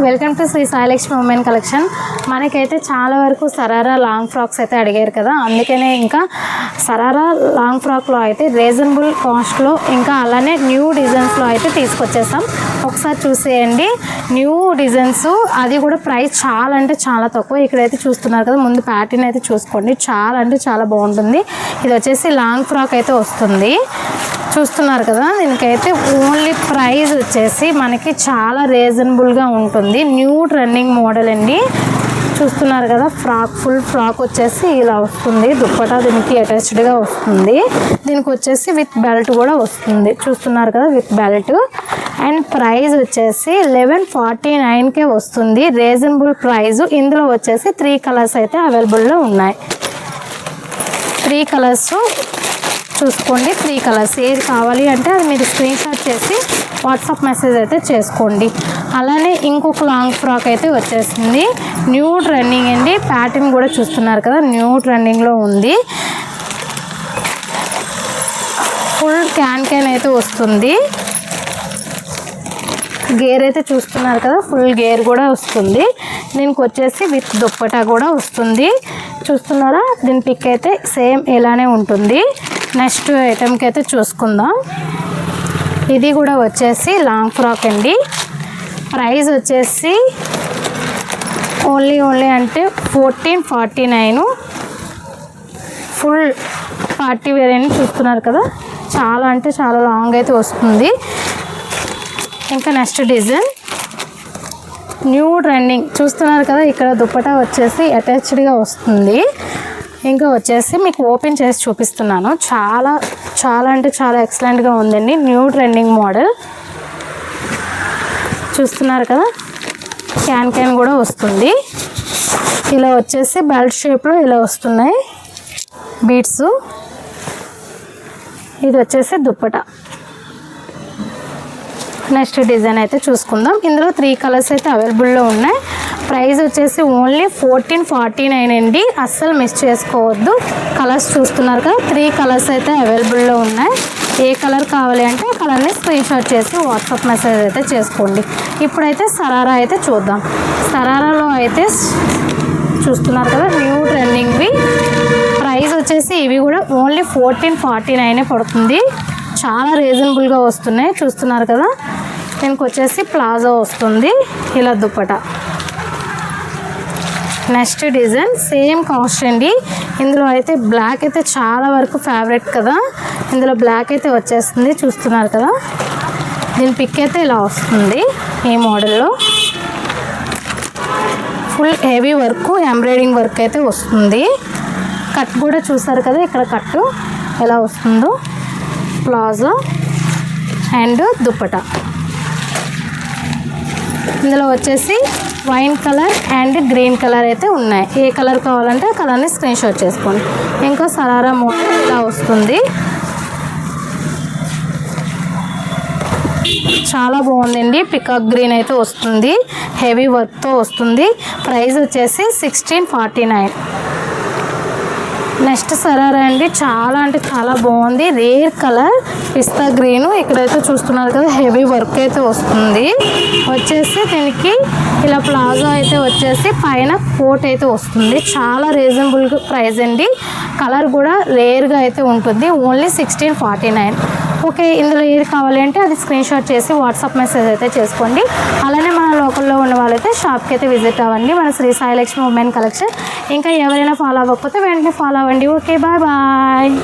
Welcome to Shri Sailakshmi women collection. మనకైతే చాలా వరకు సరారా లాంగ్ ఫ్రాక్స్ అయితే అడిగారు కదా, అందుకనే ఇంకా సరారా లాంగ్ ఫ్రాక్లో అయితే రీజనబుల్ కాస్ట్లో ఇంకా అలానే న్యూ డిజైన్స్లో అయితే తీసుకొచ్చేసాం. ఒకసారి చూసేయండి. న్యూ డిజైన్స్, అది కూడా ప్రైస్ చాలా అంటే చాలా తక్కువ. ఇక్కడైతే చూస్తున్నారు కదా, ముందు ప్యాటర్న్ అయితే చూసుకోండి, చాలా అంటే చాలా బాగుంటుంది. ఇది వచ్చేసి లాంగ్ ఫ్రాక్ అయితే వస్తుంది, చూస్తున్నారు కదా. దీనికైతే ఓన్లీ ప్రైస్ వచ్చేసి మనకి చాలా రీజనబుల్గా ఉంటుంది. న్యూ ట్రెండింగ్ మోడల్ అండి, చూస్తున్నారు కదా. ఫుల్ ఫ్రాక్ వచ్చేసి ఇలా వస్తుంది. దుప్పటా దీనికి అటాచ్డ్గా వస్తుంది. దీనికి వచ్చేసి విత్ బెల్ట్ కూడా వస్తుంది, చూస్తున్నారు కదా, విత్ బెల్ట్. అండ్ ప్రైస్ వచ్చేసి 1149కే వస్తుంది, రీజనబుల్ ప్రైస్. ఇందులో వచ్చేసి 3 కలర్స్ అయితే అవైలబుల్లో ఉన్నాయి. 3 కలర్స్ చూసుకోండి. 3 కలర్స్ ఏది కావాలి అంటే అది మీరు స్క్రీన్ షాట్ చేసి వాట్సాప్ మెసేజ్ అయితే చేసుకోండి. అలానే ఇంకొక లాంగ్ ఫ్రాక్ అయితే వచ్చేసింది, న్యూ ట్రెండింగ్ అండి. ప్యాటర్న్ కూడా చూస్తున్నారు కదా, న్యూ ట్రెండింగ్లో ఉంది. ఫుల్ క్యాన్ అయితే వస్తుంది. గేర్ అయితే చూస్తున్నారు కదా, ఫుల్ గేర్ కూడా వస్తుంది. దీనికి వచ్చేసి విత్ దుప్పటా కూడా వస్తుంది, చూస్తున్నారా. దీని పిక్ అయితే సేమ్ ఇలానే ఉంటుంది. నెక్స్ట్ ఐటెంకి అయితే చూసుకుందాం. ఇది కూడా వచ్చేసి లాంగ్ ఫ్రాక్ అండి. ప్రైస్ వచ్చేసి ఓన్లీ అంటే 1449. ఫుల్ పార్టీ వేర్ అని చూస్తున్నారు కదా, చాలా అంటే చాలా లాంగ్ అయితే వస్తుంది. ఇంకా నెక్స్ట్ డిజైన్ న్యూ ట్రెండింగ్ చూస్తున్నారు కదా. ఇక్కడ దుప్పటా వచ్చేసి అటాచ్డ్గా వస్తుంది. ఇంకా వచ్చేసి మీకు ఓపెన్ చేసి చూపిస్తున్నాను. చాలా అంటే చాలా ఎక్సలెంట్గా ఉందండి. న్యూ ట్రెండింగ్ మోడల్ చూస్తున్నారు కదా. క్యాన్ కూడా వస్తుంది. ఇలా వచ్చేసి బెల్ట్ షేప్లో ఇలా వస్తున్నాయి బీడ్స్. ఇది వచ్చేసి దుప్పటా. నెక్స్ట్ డిజైన్ అయితే చూసుకుందాం. ఇందులో 3 కలర్స్ అయితే అవైలబుల్లో ఉన్నాయి. ప్రైస్ వచ్చేసి ఓన్లీ 1449 అండి, అస్సలు మిస్ చేసుకోవద్దు. కలర్స్ చూస్తున్నారు కదా, 3 కలర్స్ అయితే అవైలబుల్లో ఉన్నాయి. ఏ కలర్ కావాలి అంటే ఆ కలర్ని స్క్రీన్ షాట్ చేసి వాట్సాప్ మెసేజ్ అయితే చేసుకోండి. ఇప్పుడైతే సరారా అయితే చూద్దాం. సరారాలో అయితే చూస్తున్నారు కదా, న్యూ ట్రెండింగ్వి. ప్రైస్ వచ్చేసి ఇవి కూడా ఓన్లీ 1449 పడుతుంది. చాలా రీజనబుల్గా వస్తున్నాయి, చూస్తున్నారు కదా. దీనికి వచ్చేసి ప్లాజో వస్తుంది, ఇలా dupatta. Next design same cost అండి. ఇందులో అయితే బ్లాక్ అయితే చాలా వరకు ఫేవరెట్ కదా, ఇందులో బ్లాక్ అయితే వచ్చేస్తుంది, చూస్తున్నారు కదా. దీని పిక్ అయితే ఇలా వస్తుంది ఈ మోడల్లో. Full heavy work, embroidering work అయితే వస్తుంది. కట్ కూడా చూసారు కదా, ఇక్కడ కట్టు ఎలా వస్తుందో. Palazzo and dupatta. ఇందులో వచ్చేసి wine colour and green colour అయితే ఉన్నాయి. ఏ కలర్ కావాలంటే ఆ కలర్ని స్క్రీన్ షాట్ చేసుకోండి. ఇంకో సరారా మోడల్ ఇలా వస్తుంది, చాలా బాగుందండి. పికాక్ గ్రీన్ అయితే వస్తుంది, హెవీ వర్క్తో వస్తుంది. ప్రైస్ వచ్చేసి 1649. నెక్స్ట్ సరారా అండి, చాలా అంటే చాలా బాగుంది. రేర్ కలర్ పిస్తా గ్రీను. ఇక్కడైతే చూస్తున్నారు కదా, హెవీ వర్క్ అయితే వస్తుంది. వచ్చేసి దీనికి ఇలా ప్లాజో అయితే వచ్చేసి పైన కోట్ అయితే వస్తుంది. చాలా రీజనబుల్ ప్రైస్ అండి. కలర్ కూడా రేర్గా అయితే ఉంటుంది, ఓన్లీ 1649. ఓకే, ఇందులో ఏది కావాలి అంటే అది స్క్రీన్ షాట్ చేసి వాట్సాప్ మెసేజ్ అయితే చేసుకోండి. అలానే మన లోకల్లో ఉన్న వాళ్ళైతే షాప్కి అయితే విజిట్ అవ్వండి, మన శ్రీ సాయిలక్ష్మి ఉమెన్ కలెక్షన్. ఇంకా ఎవరైనా ఫాలో అవ్వకపోతే వెంటనే ఫాలో అవ్వండి. Okay, bye.